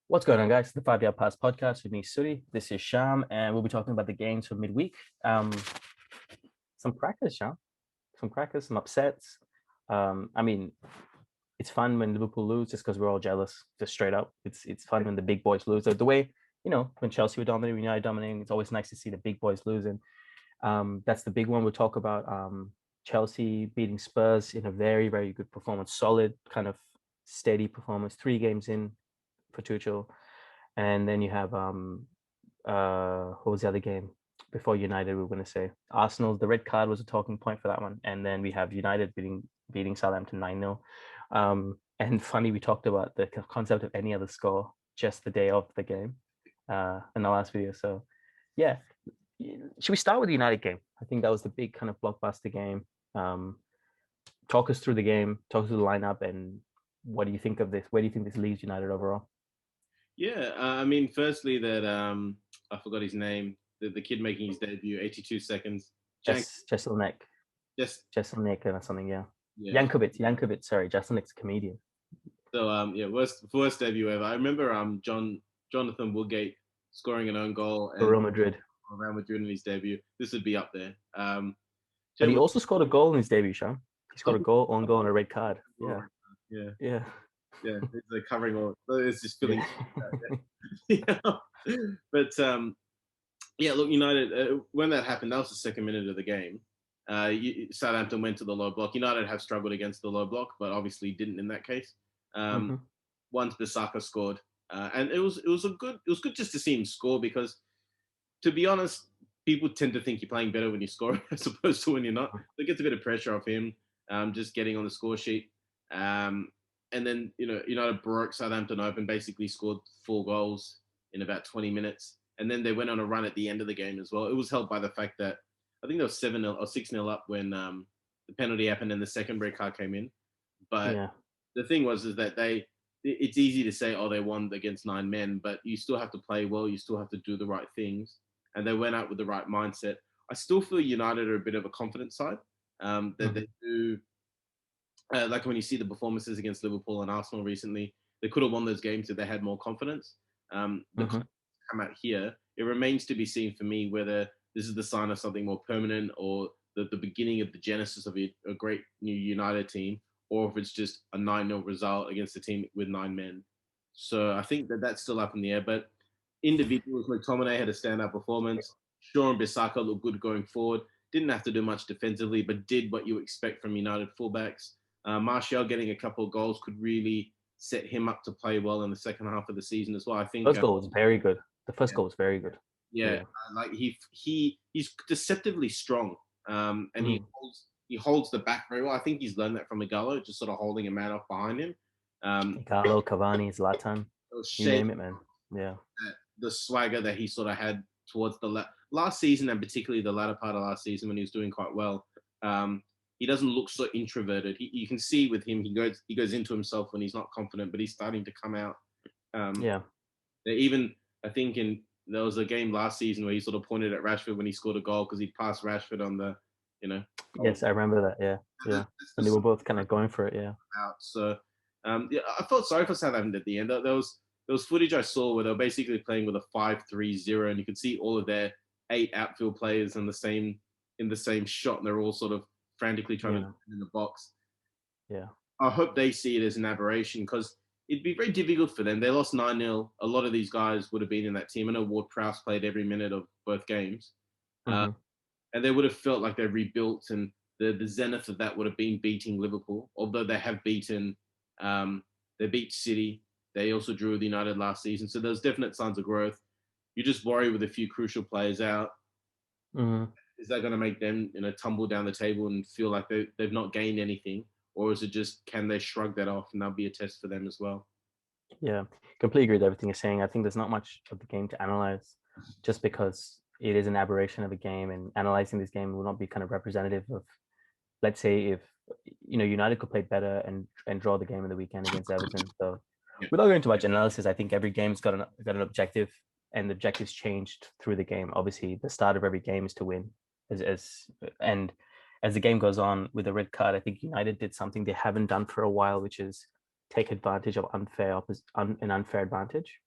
What's going on, guys? The 5 Yard Pass podcast with me, Suddy. This is Sham, and we'll be talking about the games for midweek. Some crackers, Sham. Some crackers, some upsets. I mean, it's fun when Liverpool lose just because we're all jealous, just straight up. It's fun when the big boys lose. The way, when Chelsea were dominating, United dominating, it's always nice to see the big boys losing. That's the big one we'll talk about. Chelsea beating Spurs in a very, very good performance. Solid, kind of steady performance. 3 games in for Tuchel. And then you have what was the other game before United? We were going to say Arsenal. The red card was a talking point for that one, and then we have United beating Southampton 9-0. And funny, we talked about the concept of any other score just the day of the game in the last video. So yeah, should we start with the United game? I think that was the big kind of blockbuster game. Talk us through the game, talk us through the lineup, and what do you think of this? Where do you think this leaves United overall? Yeah, I mean, firstly, that I forgot his name. The kid making his debut, 82 seconds. Jesselnik. Jesselnik or something, yeah. Jankovic, sorry, Jesselnik's a comedian. So, worst debut ever. I remember Jonathan Woodgate scoring an own goal. For Real Madrid. In his debut. This would be up there. But he also scored a goal in his debut, Sean. He scored a goal and a red card. Yeah. Yeah, it's like covering all. It's just feeling. But look, United. When that happened, that was the second minute of the game. Southampton went to the low block. United have struggled against the low block, but obviously didn't in that case. Once Bissaka scored, and it was good just to see him score, because, to be honest, people tend to think you're playing better when you score as opposed to when you're not. It gets a bit of pressure off him, just getting on the score sheet. And then, United broke Southampton open, basically scored 4 goals in about 20 minutes. And then they went on a run at the end of the game as well. It was helped by the fact that I think they were 7-0 or 6-0 up when the penalty happened and the second red card came in. But the thing was that it's easy to say, they won against 9 men, but you still have to play well. You still have to do the right things. And they went out with the right mindset. I still feel United are a bit of a confident side. They do. Like when you see the performances against Liverpool and Arsenal recently, they could have won those games if they had more confidence. Come out here, it remains to be seen for me whether this is the sign of something more permanent or the beginning of the genesis of a great new United team, or if it's just a 9-0 result against a team with 9 men. So I think that's still up in the air. But individuals, McTominay had a standout performance. Shaw and Bissaka looked good going forward. Didn't have to do much defensively, but did what you expect from United fullbacks. Martial getting a couple of goals could really set him up to play well in the second half of the season as well. I think first goal was very good. The first goal was very good. Yeah. Like he's deceptively strong, and he holds the back very well. I think he's learned that from Igalo, just sort of holding a man off behind him. Igalo, Cavani, Zlatan, you name it, man. Yeah. The swagger that he sort of had towards the last season, and particularly the latter part of last season when he was doing quite well. He doesn't look so introverted. You can see with him, he goes into himself when he's not confident, but he's starting to come out. Even I think there was a game last season where he sort of pointed at Rashford when he scored a goal because he passed Rashford on the, Yes, I remember that. Yeah. And they were both kind of going for it. Yeah. So, I felt sorry for Southampton at the end. There was footage I saw where they were basically playing with a 5-3-0, and you could see all of their 8 outfield players in the same shot, and they're all sort of frantically trying to in the box. Yeah. I hope they see it as an aberration, because it'd be very difficult for them. They lost 9-0. A lot of these guys would have been in that team. I know Ward-Prowse played every minute of both games. And they would have felt like they rebuilt, and the zenith of that would have been beating Liverpool, although they have beaten, they beat City. They also drew with United last season. So there's definite signs of growth. You just worry with a few crucial players out. Is that going to make them, tumble down the table and feel like they've not gained anything? Or is it just, can they shrug that off, and that'll be a test for them as well? Yeah, completely agree with everything you're saying. I think there's not much of the game to analyze, just because it is an aberration of a game, and analyzing this game will not be kind of representative of, let's say, if United could play better and draw the game in the weekend against Everton. So without going into much analysis, I think every game's got an objective, and the objectives changed through the game. Obviously, the start of every game is to win, and as the game goes on with the red card, I think United did something they haven't done for a while, which is take advantage of an unfair advantage,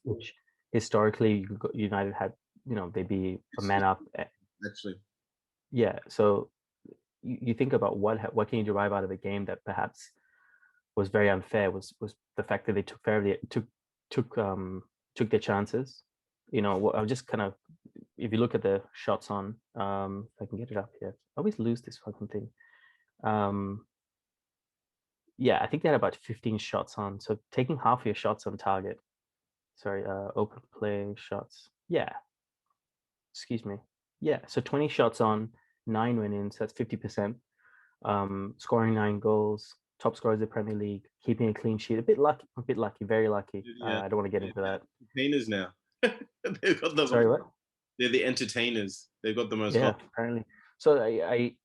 which historically United had, they'd be a man up. Actually, Yeah. So you think about what can you derive out of a game that perhaps was very unfair was the fact that they took their chances. I'll just kind of, if you look at the shots on, if I can get it up here, I always lose this fucking thing. Yeah, I think they had about 15 shots on. So taking half of your shots on target. Sorry, open play shots. Yeah, excuse me. Yeah, so 20 shots on, 9 went in, so that's 50%. Scoring 9 goals, top scorer of the Premier League, keeping a clean sheet. A bit lucky, very lucky. yeah, I don't want to get into that. entertainers now. They've got Sorry, what? They're the entertainers. They've got the most. Yeah, apparently. So I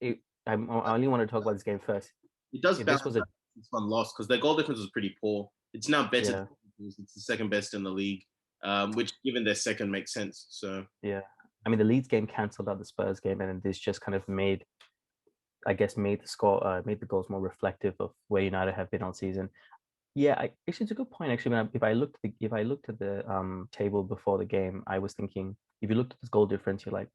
only want to talk about this game first. It does If balance this was a this one loss because their goal difference was pretty poor. It's now better. yeah, It's the second best in the league, which given their second makes sense. So yeah. I mean, the Leeds game cancelled out the Spurs game, and this just kind of made made the goals more reflective of where United have been all season. Yeah, actually, it's a good point. Actually, if I looked at the table before the game, I was thinking if you looked at this goal difference, you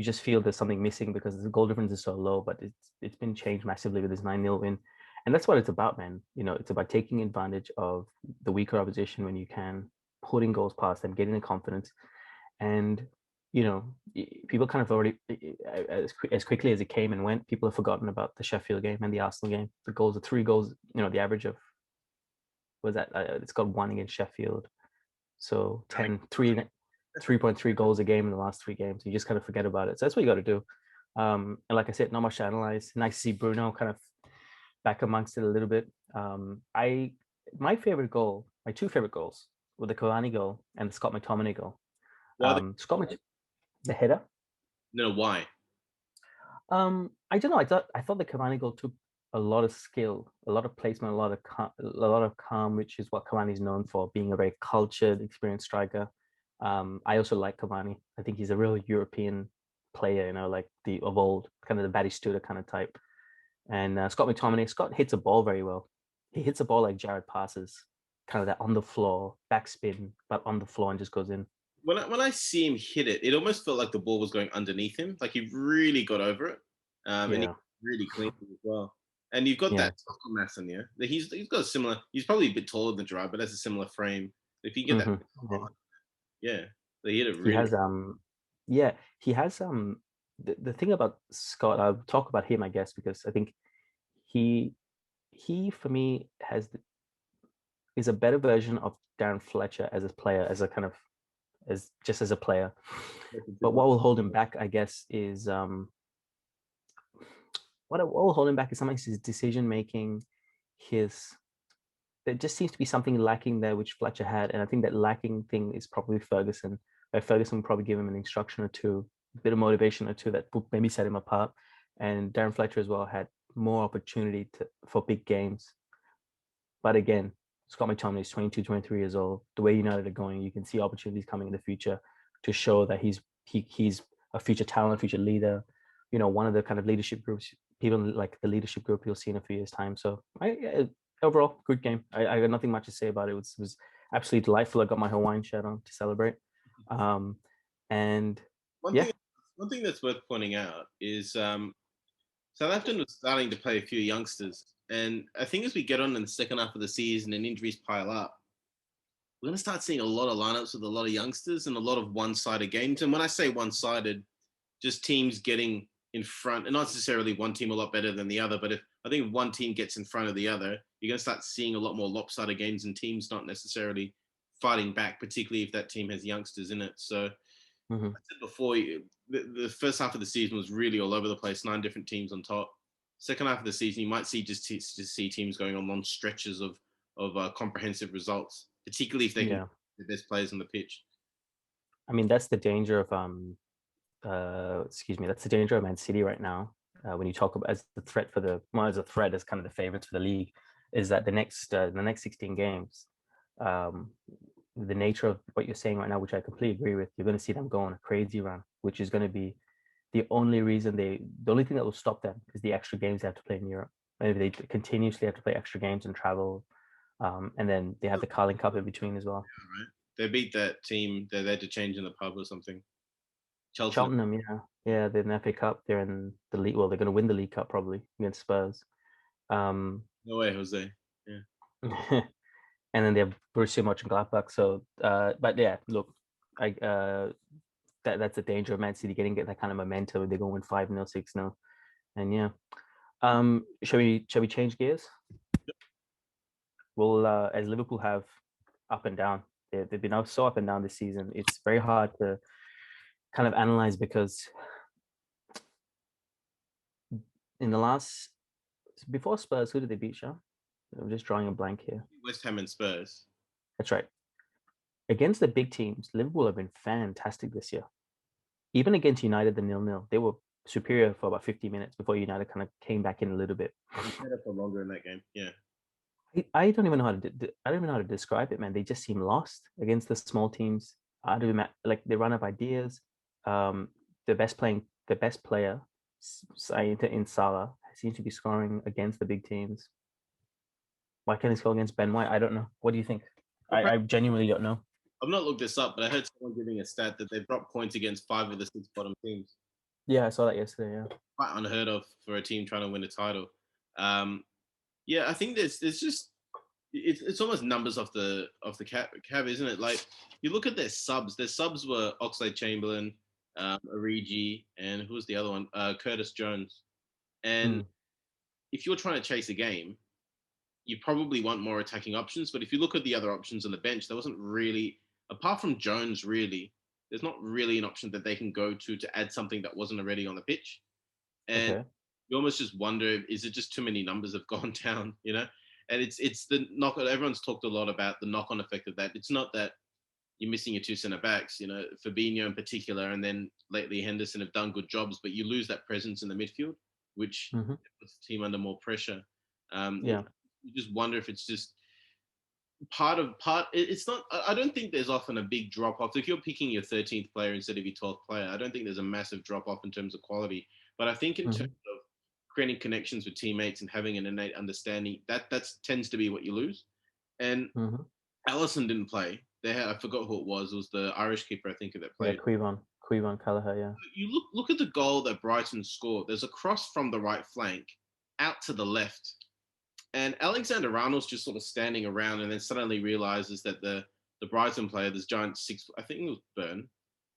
just feel there's something missing because the goal difference is so low. But it's been changed massively with this 9-0 win, and that's what it's about, man. It's about taking advantage of the weaker opposition when you can, putting goals past them, getting the confidence, and people kind of already as quickly as it came and went, people have forgotten about the Sheffield game and the Arsenal game. The goals, the 3 goals, the average of was that it's got 1 against Sheffield, so 3.3 goals a game in the last 3 games. You just kind of forget about it. So that's what you got to do. And like I said, not much to analyze. Nice to see Bruno kind of back amongst it a little bit. My favorite goal, my 2 favorite goals were the Cavani goal and the Scott McTominay goal. The header. no, why? I don't know. I thought the Cavani goal took a lot of skill, a lot of placement, a lot of calm, which is what Cavani is known for, being a very cultured, experienced striker. I also like Cavani. I think he's a real European player, like the of old, kind of the Batistuta kind of type. And Scott McTominay, Scott hits a ball very well. He hits a ball like Jared passes, kind of that on the floor, backspin, but on the floor and just goes in. When I see him hit it, it almost felt like the ball was going underneath him. Like he really got over it, and he really cleaned it as well. And you've got that mass in there. He's got a similar. He's probably a bit taller than Gerrard, but has a similar frame. If you get that, yeah, they hit it really. He has he has the thing about Scott. I'll talk about him, I guess, because I think he for me is a better version of Darren Fletcher as a player, as a kind of as a player. But what will hold him back, I guess, is what will hold him back is sometimes his decision making. There just seems to be something lacking there, which Fletcher had, and I think that lacking thing is probably Ferguson. Where Ferguson will probably give him an instruction or two, a bit of motivation or two that would maybe set him apart. And Darren Fletcher as well had more opportunity for big games. But again, Scott McTominay is 22, 23 years old. The way United are going, you can see opportunities coming in the future to show that he's a future talent, future leader. One of the kind of leadership groups, people like the leadership group you'll see in a few years' time. So overall, good game. I got nothing much to say about it. It was absolutely delightful. I got my Hawaiian shirt on to celebrate. And one thing that's worth pointing out is Southampton was starting to play a few youngsters. And I think as we get on in the second half of the season and injuries pile up, we're going to start seeing a lot of lineups with a lot of youngsters and a lot of one-sided games. And when I say one-sided, just teams getting in front, and not necessarily one team a lot better than the other, but if one team gets in front of the other, you're going to start seeing a lot more lopsided games and teams not necessarily fighting back, particularly if that team has youngsters in it. So I said before, the first half of the season was really all over the place, 9 different teams on top. Second half of the season, you might see just see teams going on long stretches of comprehensive results, particularly if they can the best players on the pitch. I mean, that's the danger of that's the danger of Man City right now. When you talk about as the threat as a threat as kind of the favorites for the league, is that the next 16 games, the nature of what you're saying right now, which I completely agree with, you're going to see them go on a crazy run, which is going to be the only thing that will stop them is the extra games they have to play in Europe. Maybe they continuously have to play extra games and travel, and then they have the Carling Cup in between as well. Yeah, right. They beat that team. They had to change in the pub or something. Cheltenham. Cheltenham, yeah, they're in the FA Cup. They're in the league. Well, they're going to win the League Cup probably against Spurs. No way, Jose. Yeah. And then they have Borussia Mönchengladbach. So, but yeah, look, that's a danger of Man City getting that kind of momentum. They're going 5-0, 6-0, and yeah. Shall we change gears? Well, as Liverpool have up and down, they've been so up and down this season. It's very hard to kind of analyze because in the last before Spurs, who did they beat, Sean? I'm just drawing a blank here. West Ham and Spurs. That's right. Against the big teams, Liverpool have been fantastic this year. Even against United, the 0-0, they were superior for about 50 minutes before United kind of came back in a little bit. Better for longer in that game. Yeah. I don't even know how to describe it, man. They just seem lost against the small teams. I don't even like they run up ideas. The best player in Salah seems to be scoring against the big teams. Why can't he score against Ben White? I don't know. What do you think? I genuinely don't know. I've not looked this up, but I heard someone giving a stat that they've dropped points against 5 of the 6 bottom teams. Yeah, I saw that yesterday. Yeah, quite unheard of for a team trying to win a title. Yeah, I think there's just it's almost numbers off the cab, isn't it? Like you look at their subs. Their subs were Oxlade-Chamberlain, Origi, and who was the other one? Curtis Jones. And if you're trying to chase a game, you probably want more attacking options. But if you look at the other options on the bench, there wasn't really, apart from Jones, really, there's not really an option that they can go to add something that wasn't already on the pitch. And you almost just wonder, is it just too many numbers have gone down, you know? And it's the knock. Everyone's talked a lot about the knock-on effect of that. It's not that you're missing your 2 centre backs, you know, Fabinho in particular, and then lately Henderson have done good jobs, but you lose that presence in the midfield, which puts the team under more pressure. You just wonder if it's just it's not. I don't think there's often a big drop off if you're picking your 13th player instead of your 12th player. I don't think there's a massive drop off in terms of quality, but I think in terms of creating connections with teammates and having an innate understanding, that tends to be what you lose. And Alisson didn't play. I forgot who it was. It was the Irish keeper, I think, that played. Yeah, Caoimhín Kelleher. Yeah. You look at the goal that Brighton scored. There's a cross from the right flank out to the left. And Alexander-Arnold's just sort of standing around and then suddenly realizes that the Brighton player, this giant I think it was Byrne,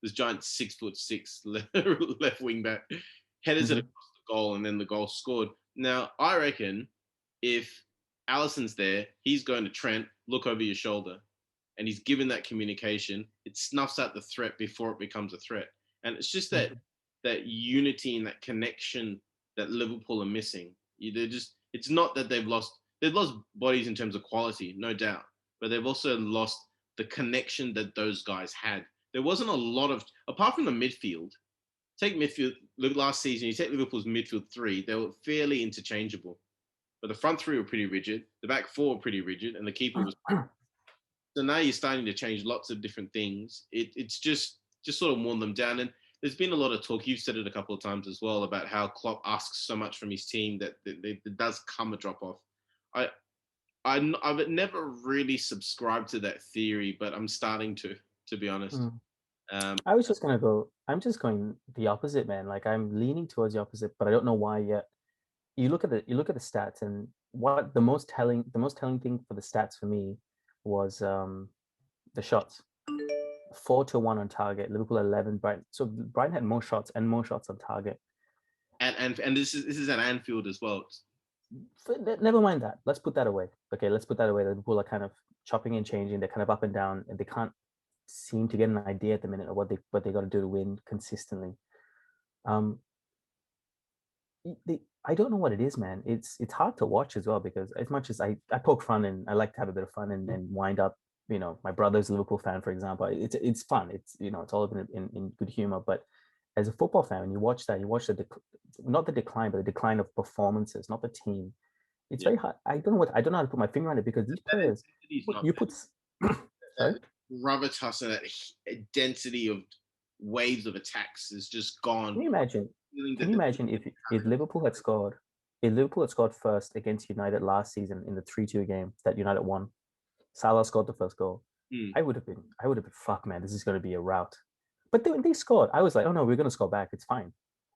this giant 6'6" left wing back, headers it across the goal and then the goal scored. Now, I reckon if Alisson's there, he's going to Trent, look over your shoulder. And he's given that communication. It snuffs out the threat before it becomes a threat. And it's just that unity and that connection that Liverpool are missing. It's not that they've lost bodies in terms of quality, no doubt, but they've also lost the connection that those guys had. There wasn't a lot of, apart from the midfield, take midfield, last season, you take Liverpool's midfield 3, they were fairly interchangeable. But the front 3 were pretty rigid, the back 4 were pretty rigid, and the keeper was. So now you're starting to change lots of different things. It's just sort of worn them down. And there's been a lot of talk, you've said it a couple of times as well, about how Klopp asks so much from his team that there does come a drop-off. I've never really subscribed to that theory, but I'm starting to be honest. I'm just going the opposite, man. Like I'm leaning towards the opposite, but I don't know why yet. You look at the stats, and what the most telling thing for the stats for me was the shots. 4-1 on target. Liverpool 11. Brighton. So Brighton had more shots on target. And this is at Anfield as well. Never mind that. Let's put that away. Okay, let's put that away. Liverpool are kind of chopping and changing. They're kind of up and down, and they can't seem to get an idea at the minute of what they got to do to win consistently. I don't know what it is, man. It's hard to watch as well because as much as I poke fun and I like to have a bit of fun and wind up, you know, my brother's a Liverpool fan, for example. It's fun. It's, you know, it's all in good humor. But as a football fan, when you watch not the decline, but the decline of performances, not the team. It's very hard. I don't know how to put my finger on it because these players, sorry? Gravitas and that density of waves of attacks is just gone. Can you imagine? Can you imagine if Liverpool had scored? If Liverpool had scored first against United last season in the 3-2 game that United won, Salah scored the first goal. Hmm. I would have been, fuck, man, this is going to be a rout. But they scored. I was like, oh no, we're going to score back. It's fine.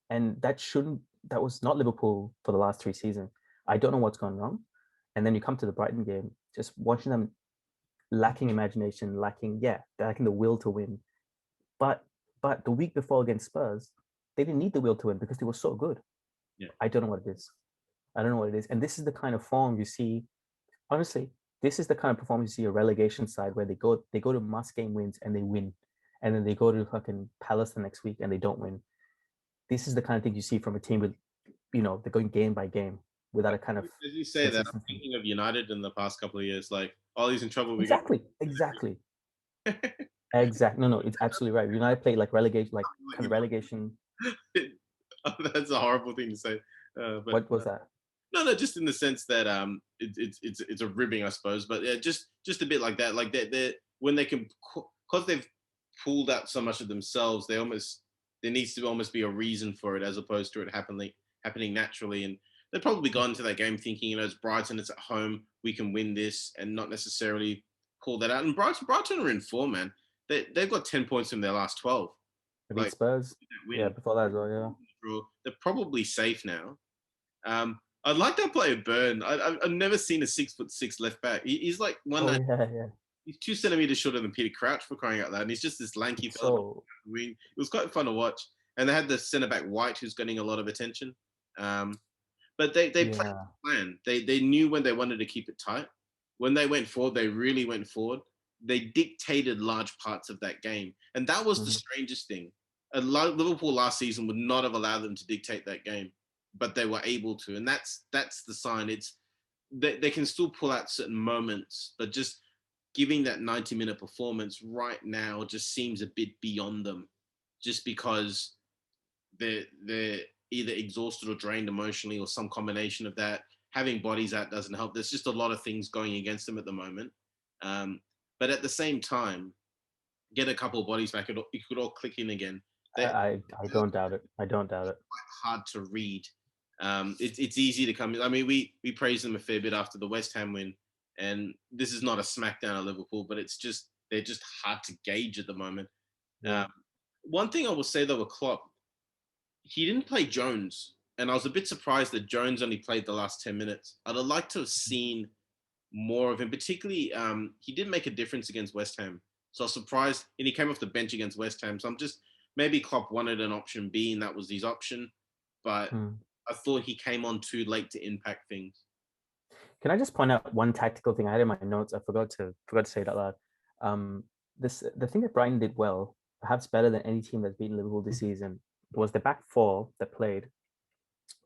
And that was not Liverpool for the last 3 seasons. I don't know what's gone wrong. And then you come to the Brighton game, just watching them lacking imagination, lacking the will to win. But the week before against Spurs, they didn't need the will to win because they were so good. Yeah. I don't know what it is. And this is the kind of form you see. Honestly, this is the kind of performance you see a relegation side where they go to must game wins and they win, and then they go to fucking Palace the next week and they don't win. This is the kind of thing you see from a team with, they're going game by game without a kind of As you say that, I'm thinking of United in the past couple of years. Like, Ollie's in trouble. Exactly. No, it's absolutely right. United played like relegation, like kind of relegation. That's a horrible thing to say. But What was that? No, just in the sense that it's a ribbing, I suppose. But yeah, just a bit like that. Like they when they can, because they've pulled out so much of themselves, there needs to almost be a reason for it as opposed to it happening naturally. And they've probably gone to that game thinking, it's Brighton, it's at home, we can win this, and not necessarily pull that out. And Brighton are in form, man. They've got 10 points from their last 12. They beat Spurs. Yeah, before that as well. Yeah, they're probably safe now. I'd like that player Burn. I've never seen a 6'6" left back. He's like he's 2 centimeters shorter than Peter Crouch, for crying out loud. And he's just this lanky fellow. It was quite fun to watch. And they had the centre back White, who's getting a lot of attention. But they played the plan. They knew when they wanted to keep it tight. When they went forward, they really went forward. They dictated large parts of that game, and that was the strangest thing. Liverpool last season would not have allowed them to dictate that game, but they were able to, and that's the sign. It's they can still pull out certain moments, but just giving that 90-minute performance right now just seems a bit beyond them, just because they're either exhausted or drained emotionally, or some combination of that. Having bodies out doesn't help. There's just a lot of things going against them at the moment. But at the same time, get a couple of bodies back, it could all click in again. I don't doubt it. Hard to read. It's easy to come in. I mean, we praised them a fair bit after the West Ham win, and this is not a smackdown at Liverpool, but they're just hard to gauge at the moment. One thing I will say though with Klopp, he didn't play Jones, and I was a bit surprised that Jones only played the last 10 minutes. I'd have liked to have seen more of him, particularly he did make a difference against West Ham. So I was surprised, and he came off the bench against West Ham. So maybe Klopp wanted an option B, and that was his option. But I thought he came on too late to impact things. Can I just point out one tactical thing I had in my notes? I forgot to say it out loud. The thing that Brighton did well, perhaps better than any team that's beaten Liverpool this season, was the back four that played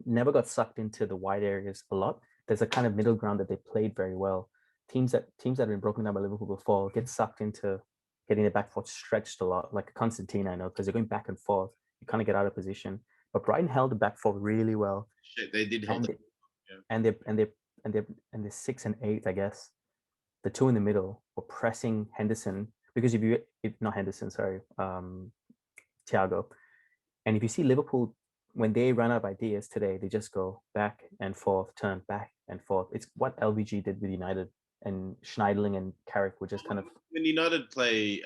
never got sucked into the wide areas a lot. There's a kind of middle ground that they played very well. Teams that have been broken down by Liverpool before get sucked into getting the back four stretched a lot, like Constantine, I know, because they're going back and forth. You kind of get out of position. But Brighton held the back four really well. Shit, they did hold it. And they're 6 and 8, I guess. The two in the middle were pressing Henderson, because if not Henderson, sorry, Thiago. And if you see Liverpool, when they run out of ideas today, they just go back and forth, turn back and forth. It's what LVG did with United, and Schneiderlin and Carrick were just kind of. When United play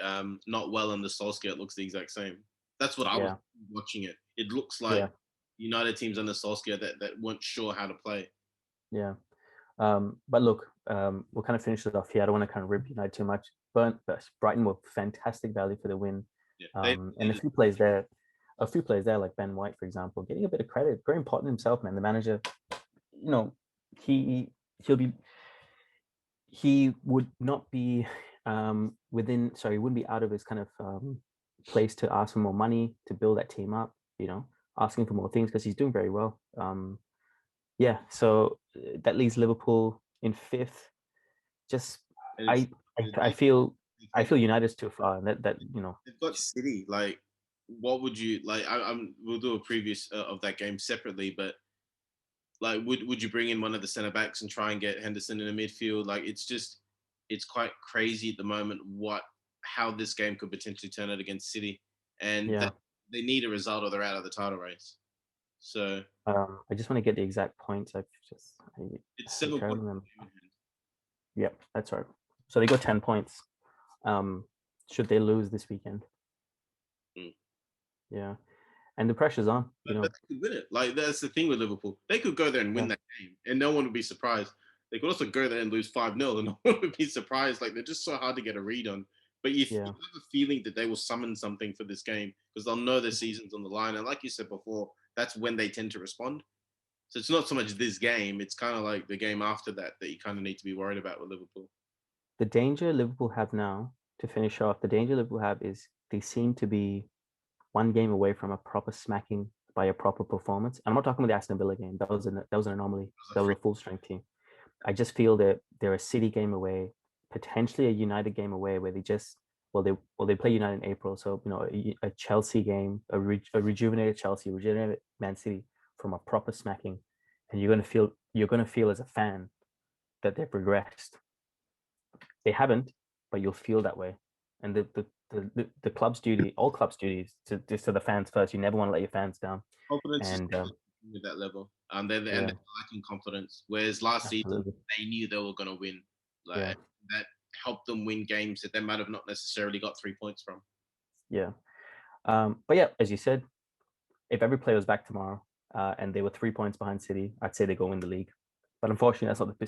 not well under Solskjaer, it looks the exact same. That's what I was watching it. It looks like United teams under Solskjaer that weren't sure how to play. Yeah. But look, we'll kind of finish it off here. I don't want to kind of rip United too much. But Brighton were fantastic value for the win. And a few players there, like Ben White, for example, getting a bit of credit. Very important himself, man. The manager, he would not be he wouldn't be out of his kind of place to ask for more money to build that team up, asking for more things, because he's doing very well. So that leaves Liverpool in 5th. Just I feel United's too far, and that they've got City. Like, what would you like? We'll do a preview of that game separately, but like, would you bring in one of the centre backs and try and get Henderson in the midfield? Like, it's quite crazy at the moment how this game could potentially turn out against City. and Yeah. they need a result or they're out of the title race. So I just want to get the exact points. it's I'm 7 trying to points. remember. Yep, that's right. So they got 10 points. Should they lose this weekend? Mm. Yeah. And the pressure's on, But they could win it. Like that's the thing with Liverpool. They could go there and win that game, and no one would be surprised. They could also go there and lose 5-0, and no one would be surprised. Like they're just so hard to get a read on. But you Yeah. have a feeling that they will summon something for this game because they'll know their season's on the line. And like you said before, that's when they tend to respond. So it's not so much this game; it's kind of like the game after that you kind of need to be worried about with Liverpool. The danger Liverpool have now, to finish off, the danger Liverpool have is they seem to be one game away from a proper smacking by a proper performance. And I'm not talking about the Aston Villa game. That was an anomaly. That was a full strength team. I just feel that they're a City game away, potentially a United game away, where they play United in April. So a Chelsea game, a rejuvenated Chelsea, rejuvenated Man City from a proper smacking, and you're gonna feel as a fan that they've progressed. They haven't, but you'll feel that way. And the club's duty, all clubs' duties, to the fans first. You never want to let your fans down. Confidence is And with that level. They're yeah, lacking confidence. Whereas last season absolutely, they knew they were going to win. yeah, Like that helped them win games that they might have not necessarily got 3 points from. yeah. But yeah, as you said, if every player was back tomorrow and they were 3 points behind City, I'd say they go win the league. But unfortunately, that's not the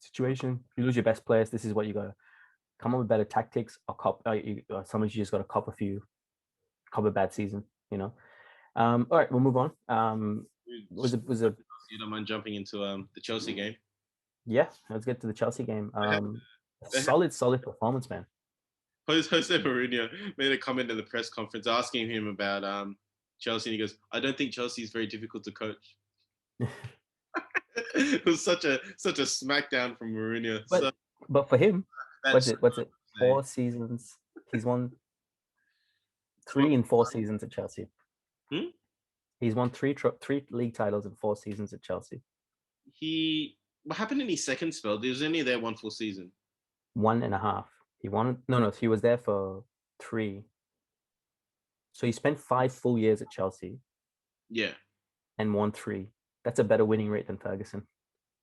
situation. You lose your best players. This is what you got to come up with better tactics, or sometimes you just got to cop a bad season. All right, we'll move on. Was it? You don't mind jumping into the Chelsea game? Yeah, let's get to the Chelsea game. They had, they had Solid performance, man. Jose Mourinho made a comment in the press conference asking him about Chelsea, and he goes, "I don't think Chelsea is very difficult to coach." It was such a smackdown from Mourinho. So But for him, that's what's it? 4 seasons. He's won what 3 in 4 seasons at Chelsea. hmm? He's won three league titles in 4 seasons at Chelsea. What happened in his second spell? He was only there one full season. 1.5. He won. No. He was there for 3. So he spent 5 full years at Chelsea Yeah. and won 3. That's a better winning rate than Ferguson.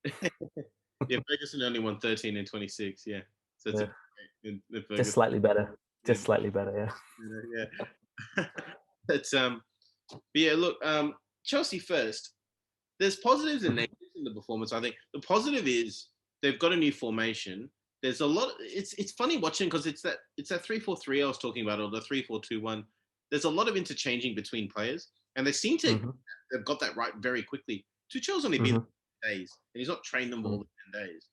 Yeah, Ferguson only won 13 and 26. Yeah. So it's Just slightly better. Yeah. Just slightly better, Yeah. But yeah, look, Chelsea first. There's positives and negatives in the performance. I think the positive is they've got a new formation. There's a lot. It's funny watching because it's that 3-4-3 I was talking about, or the 3-4-2-1. There's a lot of interchanging between players, and they seem to have got that right very quickly. Tuchel's only been there 10 days, and he's not trained them all the 10 days.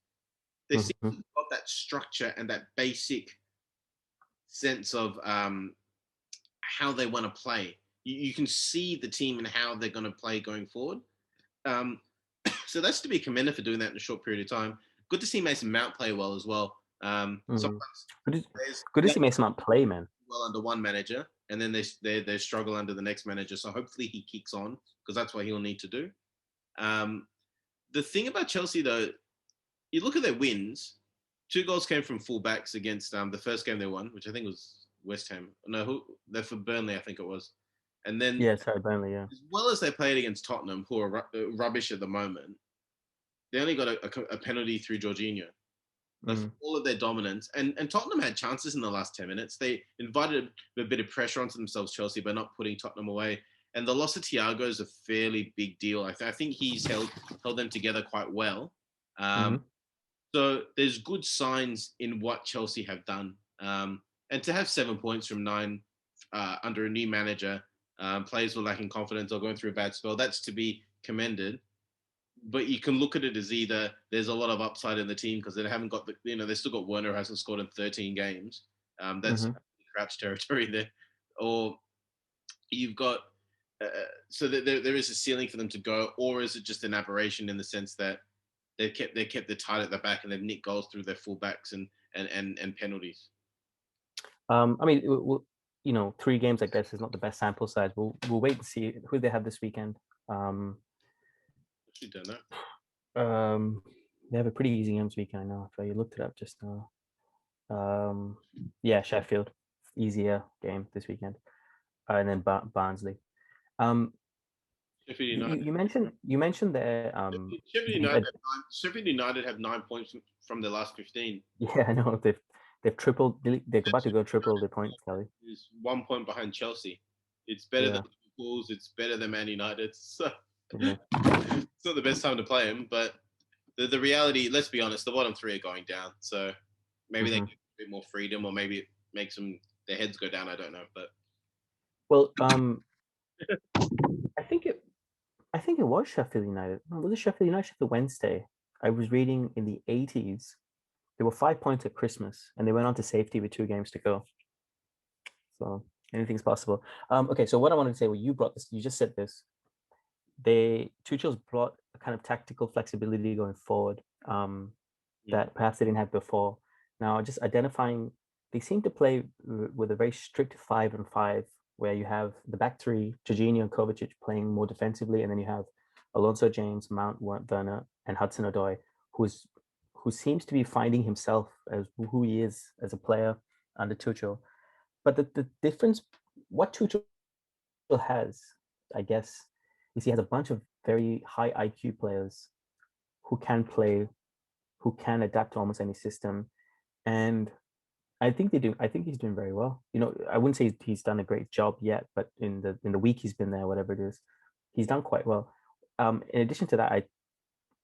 They seem to have got that structure and that basic sense of how they want to play. You can see the team and how they're going to play going forward. So that's to be commended for doing that in a short period of time. Good to see Mason Mount play well as well. Sometimes good to see Mason Mount play, man. Well under one manager, and then they struggle under the next manager. So hopefully he kicks on because that's what he'll need to do. The thing about Chelsea though, you look at their wins. 2 goals came from fullbacks against the first game they won, which I think was West Ham. No, they're for Burnley, I think it was. And then Burnley, yeah. As well as they played against Tottenham, who are rubbish at the moment, they only got a penalty through Jorginho. But for all of their dominance, and Tottenham had chances in the last 10 minutes. They invited a bit of pressure onto themselves, Chelsea, by not putting Tottenham away. And the loss of Thiago is a fairly big deal. I think he's held them together quite well. So there's good signs in what Chelsea have done. And to have 7 points from 9 under a new manager, players were lacking confidence or going through a bad spell, that's to be commended. But you can look at it as either there's a lot of upside in the team because they haven't got they still got Werner who hasn't scored in 13 games. That's crouch territory there. Or you've got, so there is a ceiling for them to go, or is it just an aberration in the sense that they kept the tight at the back and they've nicked goals through their fullbacks and penalties? I mean, 3 games, I guess, is not the best sample size. We'll wait and see who they have this weekend. Actually, don't know. They have a pretty easy games weekend. I know. If you looked it up just now. Yeah, Sheffield, easier game this weekend. and then Barnsley. Um, Sheffield you, United. you mentioned there. Sheffield They've United. Sheffield United have 9 points from their last 15. yeah, I know they've tripled. They're about to go triple the points, Kelly. Is 1 point behind Chelsea. It's better Yeah, than Liverpool's. It's better than Man United. So yeah. it's not the best time to play them, but the reality. Let's be honest. The bottom three are going down. So maybe they Hmm. get a bit more freedom, or maybe it makes them their heads go down. I don't know, but Well, I think it I think it was Sheffield United. No, was it Sheffield United? Sheffield Wednesday. I was reading in the 80s. They were 5 points at Christmas, and they went on to safety with 2 games to go. So anything's possible. Okay, so what I wanted to say, well, you brought this. You just said this. Tuchel's brought a kind of tactical flexibility going forward that perhaps they didn't have before. Now, just identifying, they seem to play with a very strict 5-5, where you have the back three, Jorginho and Kovacic playing more defensively, and then you have Alonso, James, Mount, Werner, and Hudson-Odoi, who seems to be finding himself as who he is as a player under Tuchel. But the difference, what Tuchel has, I guess, is he has a bunch of very high IQ players who can play, who can adapt to almost any system. And I think they do. I think he's doing very well. I wouldn't say he's done a great job yet, but in the week he's been there, whatever it is, he's done quite well. In addition to that,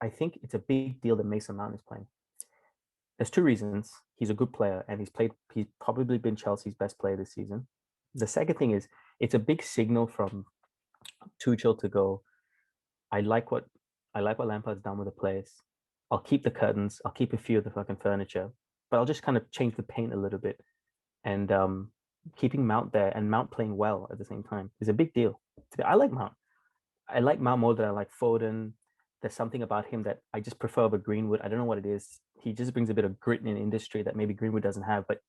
I think it's a big deal that Mason Mount is playing. There's two reasons. He's a good player, and He's probably been Chelsea's best player this season. The second thing is it's a big signal from Tuchel to go. I like what Lampard's done with the players. I'll keep the curtains. I'll keep a few of the fucking furniture, but I'll just kind of change the paint a little bit. And keeping Mount there and Mount playing well at the same time is a big deal. I like Mount. I like Mount more than I like Foden. There's something about him that I just prefer over Greenwood. I don't know what it is. He just brings a bit of grit in industry that maybe Greenwood doesn't have, but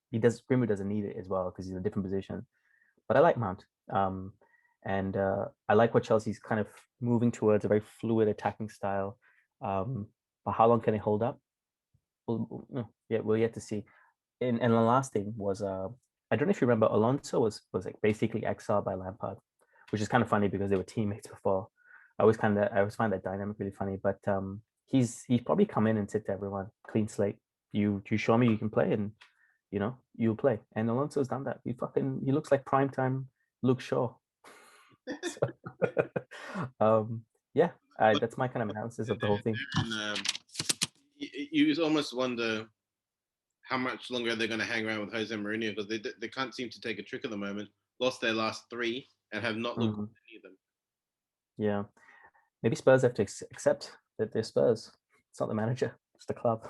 Greenwood doesn't need it as well because he's in a different position. But I like Mount. And I like what Chelsea's kind of moving towards, a very fluid attacking style. But how long can they hold up? We'll yet to see. And the last thing was, I don't know if you remember, Alonso was like basically exiled by Lampard, which is kind of funny because they were teammates before. I always find that dynamic really funny. But he's probably come in and said to everyone, clean slate. You show me you can play, and you'll play. And Alonso's done that. He looks like primetime Luke Shaw. So, yeah, but that's my kind of analysis of the whole thing. you almost wonder how much longer they're going to hang around with Jose Mourinho because they can't seem to take a trick at the moment. Lost their last three and have not looked at any of them. Yeah, maybe Spurs have to accept that they're Spurs. It's not the manager; it's the club.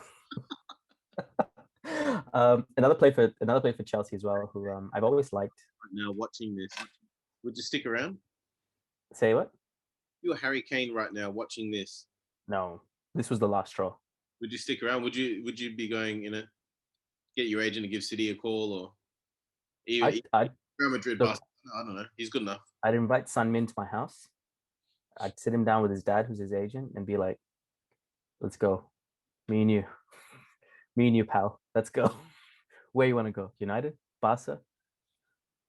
Another play for Chelsea as well, who I've always liked. Now watching this, would you stick around? Say what? You're Harry Kane right now watching this. No, this was the last straw. Would you stick around? Would you be going get your agent to give City a call or I'd Real Madrid? look. I don't know. He's good enough. I'd invite Sunmin to my house. I'd sit him down with his dad, who's his agent, and be like, "Let's go, me and you, pal. Let's go. Where you want to go? United, Barca?"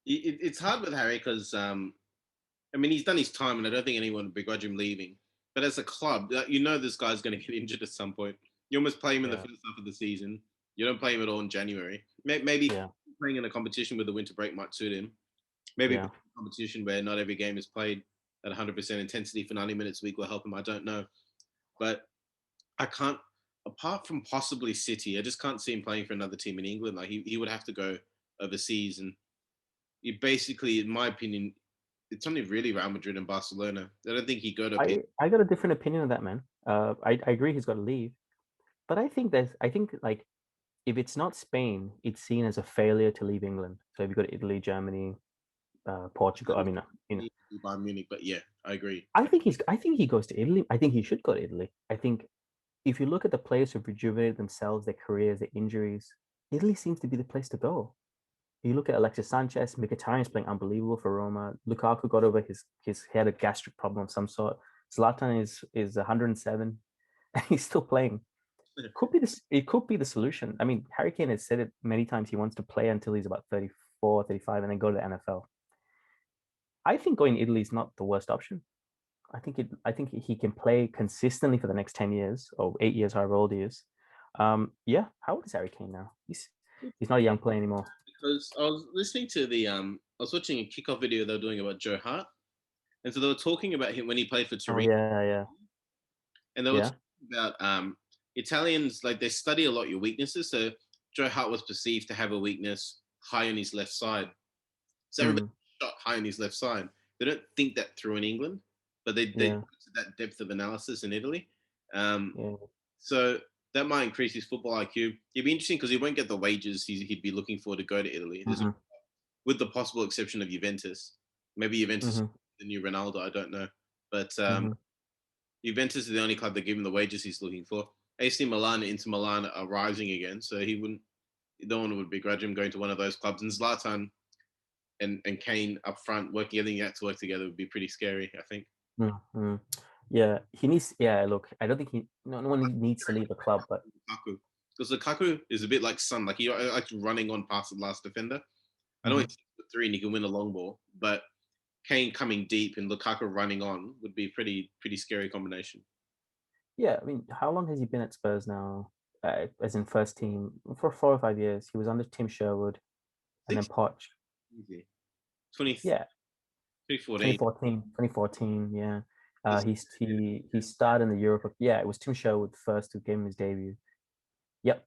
It's hard with Harry because I mean he's done his time and I don't think anyone would begrudge him leaving. But as a club, this guy's going to get injured at some point. You almost play him in the first half of the season. You don't play him at all in January. Maybe playing in a competition with the winter break might suit him. Maybe a competition where not every game is played at 100% intensity for 90 minutes a week will help him. I don't know. But I can't, apart from possibly City, I just can't see him playing for another team in England. Like he would have to go overseas. And you basically, in my opinion, it's only really Real Madrid and Barcelona. I don't think he'd go to. I got a different opinion on that, man. I agree he's got to leave, but I think like if it's not Spain, it's seen as a failure to leave England. So if you go to Italy, Germany, Portugal, I mean, Bayern Munich, but yeah, I agree. I think he goes to Italy. I think he should go to Italy. I think if you look at the players who've rejuvenated themselves, their careers, their injuries, Italy seems to be the place to go. You look at Alexis Sanchez, Mkhitaryan is playing unbelievable for Roma. Lukaku got over his he had a gastric problem of some sort. Zlatan is 107 and he's still playing. It could be the solution. I mean, Harry Kane has said it many times. He wants to play until he's about 34, 35 and then go to the NFL. I think going Italy is not the worst option. I think he can play consistently for the next 10 years or 8 years, however old he is. Yeah, how old is Harry Kane now? He's not a young player anymore. Because I was listening to I was watching a kickoff video they were doing about Joe Hart, and so they were talking about him when he played for Oh Torino, yeah, and they were yeah, talking about Italians, like they study a lot your weaknesses. So Joe Hart was perceived to have a weakness high on his left side, so everybody mm, shot high on his left side. They don't think that through in England, but they yeah, go to that depth of analysis in Italy. Um, yeah. so that might increase his football IQ. It'd be interesting because he won't get the wages he'd be looking for to go to Italy. Mm-hmm, With the possible exception of Juventus. Maybe Juventus is mm-hmm, the new Ronaldo, I don't know. But mm-hmm. Juventus is the only club that give him the wages he's looking for. AC Milan and Inter Milan are rising again, so no one would begrudge him going to one of those clubs. And Zlatan and Kane up front, everything had to work together would be pretty scary, I think. Mm-hmm. Yeah, he needs. Yeah, look, I don't think no one needs to leave a club, but Lukaku. Because Lukaku is a bit like Son, like he likes running on past the last defender. I know mm-hmm. he's 3 and he can win a long ball, but Kane coming deep and Lukaku running on would be pretty scary combination. Yeah, I mean, how long has he been at Spurs now? As in first team for 4 or 5 years. He was under Tim Sherwood and then Six Poch. easy. 20, Yeah, 2014. 2014, 2014. Yeah, This, he started in the Europe. Yeah, it was Tim Sherwood first who gave him his debut. Yep.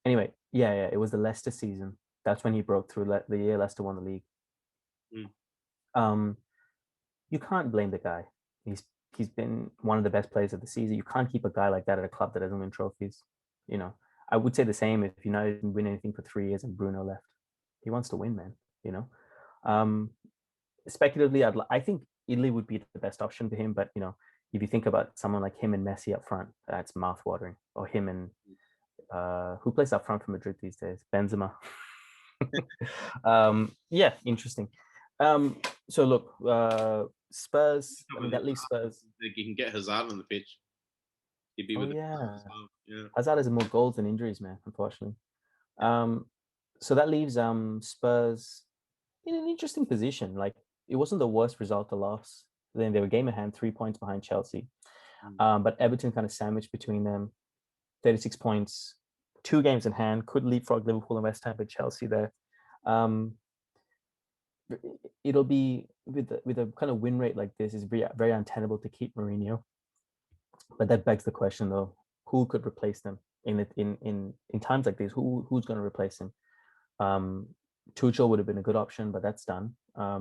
Anyway, yeah, it was the Leicester season. That's when he broke through. The year Leicester won the league. mm, Um, you can't blame the guy. He's he's been one of the best players of the season. You can't keep a guy like that at a club that doesn't win trophies. You know, I would say the same if United didn't win anything for 3 years and Bruno left. He wants to win, man. You know, um, speculatively, I think Italy would be the best option for him. But if you think about someone like him and Messi up front, that's mouthwatering. Or him and who plays up front for Madrid these days? Benzema. Yeah, interesting. So look, Spurs. I mean, that leaves Spurs. you can get Hazard on the pitch. He'd be Oh with the yeah, as well. Yeah. Hazard has more goals than injuries, man. Unfortunately. Um, so that leaves Spurs in an interesting position. Like it wasn't the worst result to loss. Then they were game in hand, 3 points behind Chelsea. Mm. But Everton kind of sandwiched between them, 36 points, 2 games in hand. Could leapfrog Liverpool and West Ham, but Chelsea there. Um, it'll be with a kind of win rate like this is very untenable to keep Mourinho. But that begs the question though, who could replace them in times like this? Who's going to replace him? Tuchel would have been a good option, but that's done. I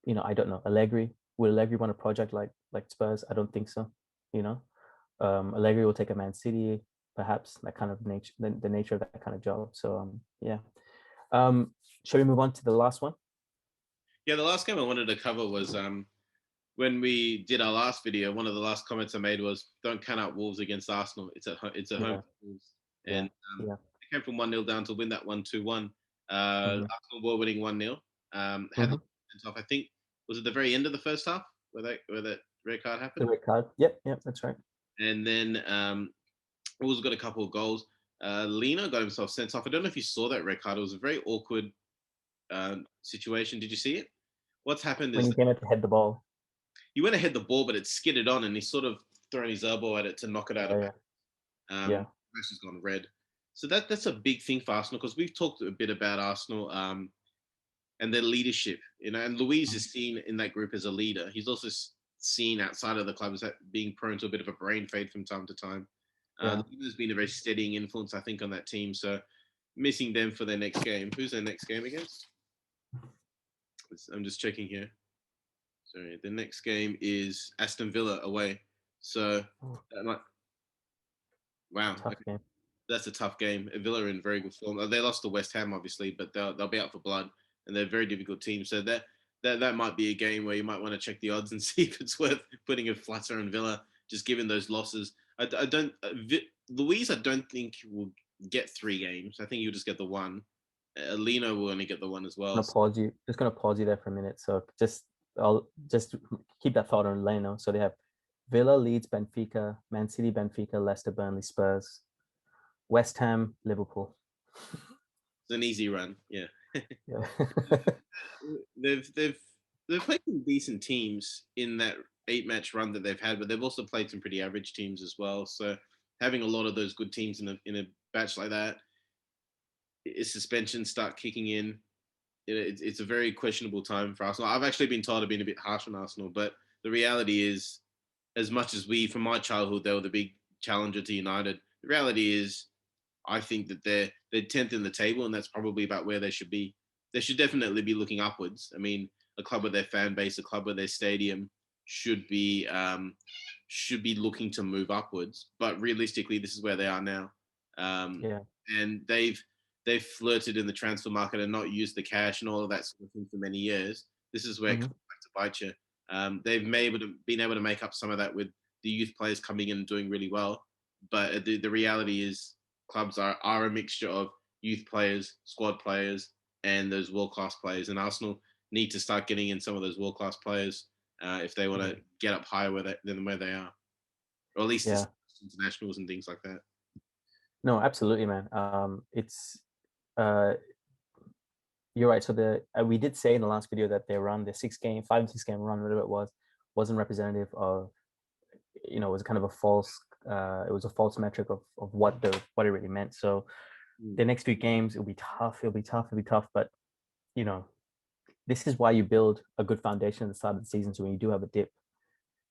don't know. Will Allegri want a project like Spurs? I don't think so. Allegri will take a Man City, perhaps that kind of nature, the nature of that kind of job. So yeah. Shall we move on to the last one? Yeah, the last game I wanted to cover was when we did our last video. One of the last comments I made was, "Don't count out Wolves against Arsenal. It's a home Yeah, for Wolves." yeah, And yeah. it came from 1-0 down to win that 1-2-1. Mm-hmm. Arsenal were winning 1-0. Had Mm-hmm. the off. I think was at the very end of the first half where that red card The happened, red card. Yep, that's right. and then Wolves got a couple of goals. Lena got himself sent off. I don't know if you saw that red card. It was a very awkward situation. Did you see it? What's happened When is he came out to head the ball. he went ahead the ball, but it skidded on, and he sort of thrown his elbow at it to knock it out of Yeah, bounds. yeah, Has gone red. So that's a big thing for Arsenal because we've talked a bit about Arsenal and their leadership. And Luis is seen in that group as a leader. He's also seen outside of the club as being prone to a bit of a brain fade from time to time. yeah. There's been a very steadying influence, I think, on that team. So missing them for their next game. Who's their next game against? I'm just checking here. Sorry, the next game is Aston Villa away. So Oh, that might. Wow, tough okay. game. That's a tough game. Villa are in very good form. They lost to West Ham, obviously, but they'll be out for blood, and they're a very difficult team. So that might be a game where you might want to check the odds and see if it's worth putting a flatter on Villa, just given those losses. I don't. Luis, I don't think will get 3 games. I think he'll just get the one. Lino will only get the one as well. Just gonna pause you there for a minute. So I'll just keep that thought on Leno. So they have Villa, Leeds, Benfica, Man City, Benfica, Leicester, Burnley, Spurs, West Ham, Liverpool. It's an easy run. Yeah. Yeah. they've they've played some decent teams in that 8-match run that they've had, but they've also played some pretty average teams as well. So having a lot of those good teams in a batch like that, is suspensions start kicking in. It's a very questionable time for Arsenal. I've actually been told I've been a bit harsh on Arsenal, but the reality is, as much as we, from my childhood, they were the big challenger to United. The reality is, I think that they're 10th in the table, and that's probably about where they should be. They should definitely be looking upwards. I mean, a club with their fan base, a club with their stadium, should be looking to move upwards. But realistically, this is where they are now, um, Yeah. and they've flirted in the transfer market and not used the cash and all of that sort of thing for many years. This is where it Hmm. comes back to bite you. They've been able to make up some of that with the youth players coming in and doing really well. But the reality is, clubs are a mixture of youth players, squad players, and those world class players. And Arsenal need to start getting in some of those world class players if they want Yeah. to get up higher than where they are, or at least Yeah. internationals and things like that. No, absolutely, man. It's uh, you're right. So we did say in the last video that their 6 game, 5 and 6 game run, whatever it was, wasn't representative of, it was kind of a false. It was a false metric of what it really meant. So Mm. the next 3 games, it'll be tough. It'll be tough. It'll be tough. But you know, this is why you build a good foundation at the start of the season. So when you do have a dip,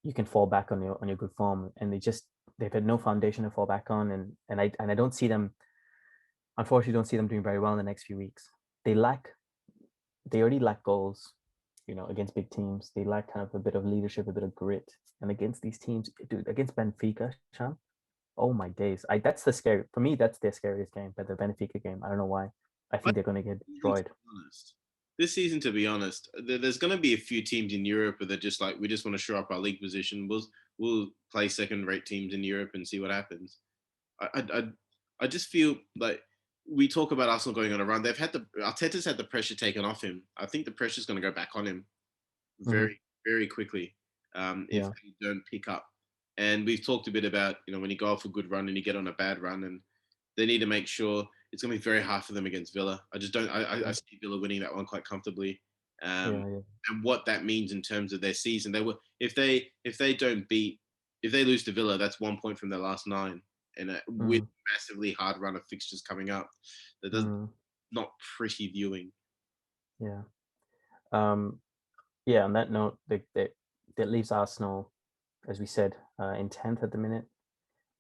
you can fall back on your good form. And they've had no foundation to fall back on. And I don't see them. Unfortunately, don't see them doing very well in the next few weeks. They lack. They already lack goals. Against big teams, they lack kind of a bit of leadership, a bit of grit. And against these teams, dude, against Benfica, Sean, oh my days! That's the scary for me. That's their scariest game, but the Benfica game. I don't know why. I But think they're going to get destroyed. this season, to be honest, there's going to be a few teams in Europe that just like we just want to shore up our league position. We'll play second-rate teams in Europe and see what happens. I just feel like we talk about Arsenal going on a run. Arteta's had the pressure taken off him. I think the pressure's going to go back on him Hmm. very, very quickly if Yeah, they don't pick up. And we've talked a bit about, when you go off a good run and you get on a bad run, and they need to make sure it's going to be very hard for them against Villa. I just don't. I yeah, see Villa winning that one quite comfortably. Um, yeah, yeah. and what that means in terms of their season, if they don't beat if they lose to Villa, that's 1 point from their last 9, and with Mm, massively hard run of fixtures coming up, that does mm, not pretty viewing. yeah. Um, yeah. On that note, that leaves Arsenal, as we said, in 10th at the minute.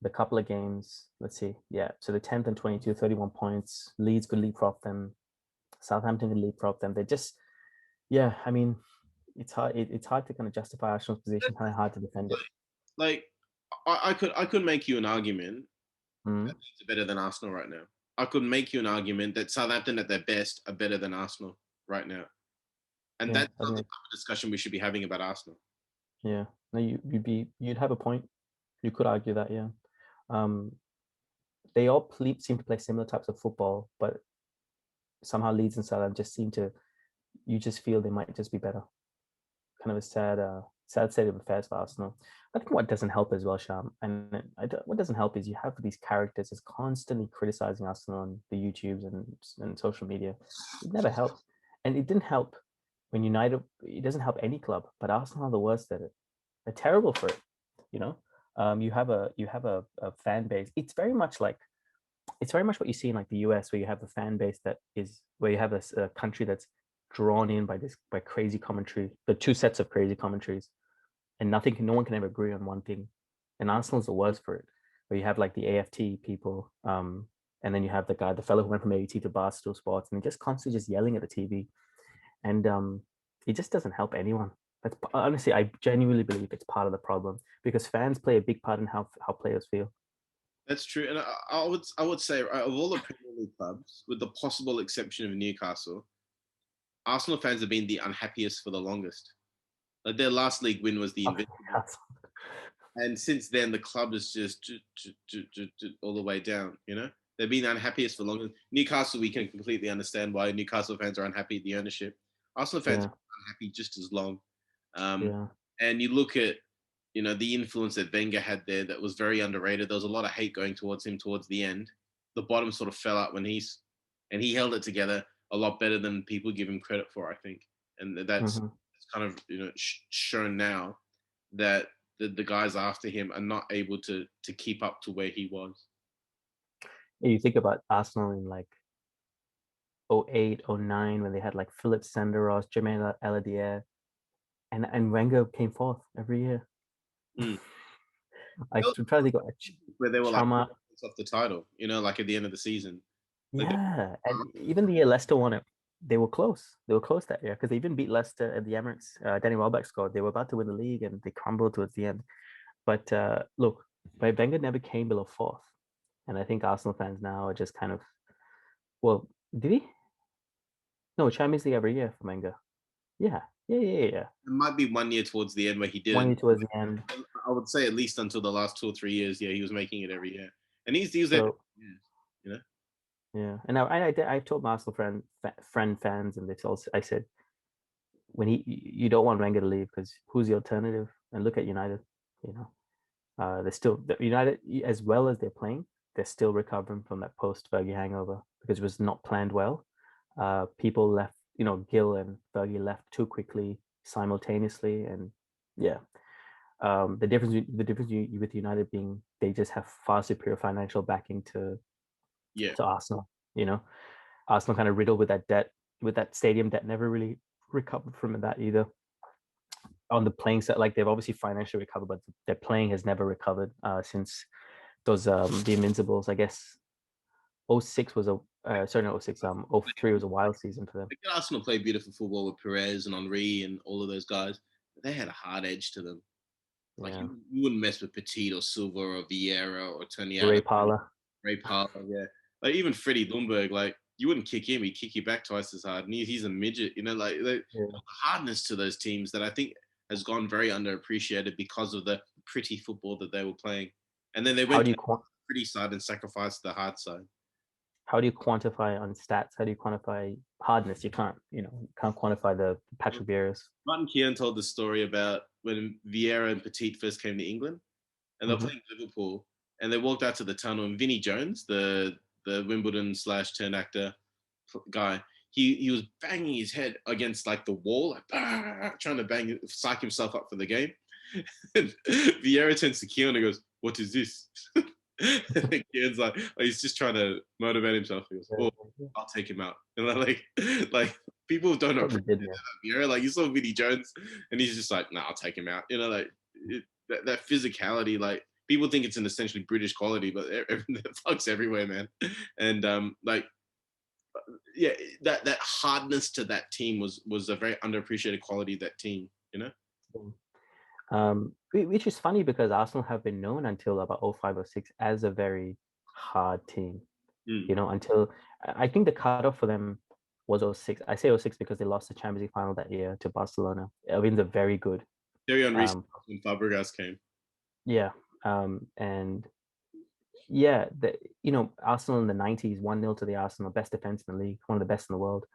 The couple of games, let's see. Yeah, so the 10th and 22, 31 points. Leeds could leapfrog them. Southampton could leapfrog them. They just, yeah. I mean, it's hard to kind of justify Arsenal's position. Kind of hard to defend it. Like I could make you an argument that Mm, Leeds are better than Arsenal right now. I could make you an argument that Southampton at their best are better than Arsenal right now. And yeah, that's I not the think. type of discussion we should be having about Arsenal. Yeah, no, you'd have a point. You could argue that, yeah. Um, they all seem to play similar types of football, but somehow Leeds and Southampton just seem to. You just feel they might just be better. Kind of a sad state of affairs for Arsenal. I think what doesn't help as well, Sham, and what doesn't help is you have these characters that's constantly criticizing Arsenal on the YouTubes and social media. It never helps, and it didn't help when United. It doesn't help any club, but Arsenal are the worst at it. They're terrible for it. You know, you have a fan base. It's very much what you see in like the US, where you have a fan base that is where you have a country that's drawn in by crazy commentary, the two sets of crazy commentaries, and no one can ever agree on one thing. And Arsenal's the worst for it, where you have like the AFT people, and then you have the fellow who went from AFT to Barstool Sports, and just constantly just yelling at the TV, and it just doesn't help anyone. That's honestly, I genuinely believe it's part of the problem because fans play a big part in how players feel. That's true, and I would say of all the Premier League clubs, with the possible exception of Newcastle, Arsenal fans have been the unhappiest for the longest. Like their last league win was the Invincible, and since then the club is just all the way down. They've been unhappiest for longer. Newcastle, we can completely understand why Newcastle fans are unhappy at the ownership. Arsenal fans Yeah, are unhappy just as long. Um, yeah. and you look at the influence that Wenger had there that was very underrated. There was a lot of hate going towards him towards the end. The bottom sort of fell out and he held it together a lot better than people give him credit for, I think. And that's Hmm. kind of shown now that the guys after him are not able to keep up to where he was. You think about Arsenal in like 08, 09, when they had like Philip Senderos, Jermaine Eladier, and Wenger came fourth every year. Mm. I'm trying to think of where they were like Chama. off the title, like at the end of the season. Like, Yeah, and even the year Leicester won it, they were close. They were close that year because they even beat Leicester at the Emirates. Danny Welbeck scored. They were about to win the league and they crumbled towards the end. But look, Wenger never came below fourth. And I think Arsenal fans now are just kind of, well, did he? No, Champions League every year for Wenger. Yeah. It might be 1 year towards the end where he didn't. 1 year towards the end. I would say at least until the last 2 or 3 years, yeah, he was making it every year. And he's So, there, Yeah, and I told my Arsenal friend fans, and I said, when you don't want Wenger to leave because who's the alternative? And look at United, they're still United, as well as they're playing, they're still recovering from that post Fergie hangover because it was not planned well. People left, Gill and Fergie left too quickly simultaneously, and yeah. The difference with United being they just have far superior financial backing to Arsenal. Arsenal kind of riddled with that debt, with that stadium debt, never really recovered from that either. On the playing set, like they've obviously financially recovered, but their playing has never recovered since those the Invincibles. I guess 06 was a sorry, not 06. 03 was a wild season for them. Arsenal played beautiful football with Perez and Henry and all of those guys. They had a hard edge to them. Like you wouldn't mess with Petit or Silva or Vieira or Tony Ray Parlour, yeah. Like even Freddie Ljungberg, like you wouldn't kick him; he'd kick you back twice as hard. And he's a midget, the hardness to those teams that I think has gone very underappreciated because of the pretty football that they were playing. And then they went to the pretty side and sacrificed the hard side. How do you quantify on stats? How do you quantify hardness? You can't quantify the Patrick Vieiras. Martin Keown told the story about when Vieira and Petit first came to England, and they were playing Liverpool, and they walked out to the tunnel, and Vinnie Jones, the Wimbledon / turn actor guy, he was banging his head against like the wall, like trying to psych himself up for the game. And Vieira turns to Keown and goes, "What is this?" And Keown's like, he's just trying to motivate himself. He goes, "Oh, I'll take him out." And like people don't know Vieira. Like you saw Vinnie Jones, and he's just like, "Nah, I'll take him out." That physicality, like people think it's an essentially British quality, but the fuck's everywhere, man. And that hardness to that team was a very underappreciated quality of that team, Which is funny because Arsenal have been known until about 05 or 06 as a very hard team. Until I think the cutoff for them was 06. I say 06 because they lost the Champions League final that year to Barcelona. I mean, they're very good. Very unreasonable when Fabregas came. Yeah. And yeah, Arsenal in the 90s, 1-0 to the Arsenal, best defense in the league, one of the best in the world.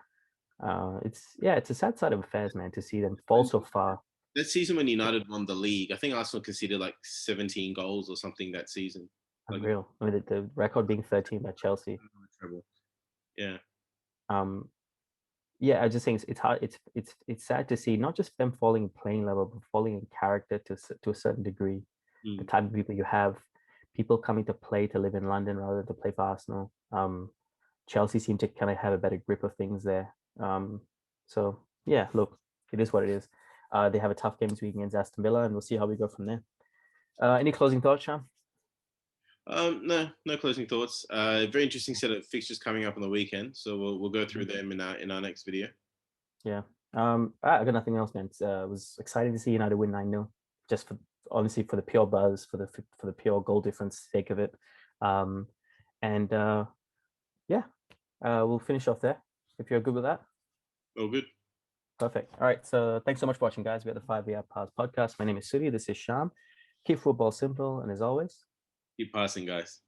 It's a sad side of affairs, man, to see them fall so far. That season when United won the league, I think Arsenal conceded like 17 goals or something that season. Unreal. I mean, the record being 13 by Chelsea. Yeah. Yeah, I was just saying it's hard. It's sad to see not just them falling in playing level, but falling in character to a certain degree. The type of people you have, people coming to play to live in London rather than to play for Arsenal. Chelsea seem to kind of have a better grip of things there. So yeah, look, it is what it is. They have a tough game this week against Aston Villa, and we'll see how we go from there. Any closing thoughts, Sham? No closing thoughts. Very interesting set of fixtures coming up on the weekend, so we'll go through them in our next video. Yeah. I got nothing else, man. It was exciting to see United win 9-0, just obviously for the pure buzz, for the pure goal difference sake of it. We'll finish off there if you're good with that. Oh, good. Perfect. All right. So thanks so much for watching, guys. We are the 5VR Pass podcast. My name is Suddy. This is Sham. Keep football simple, and as always, keep passing, guys.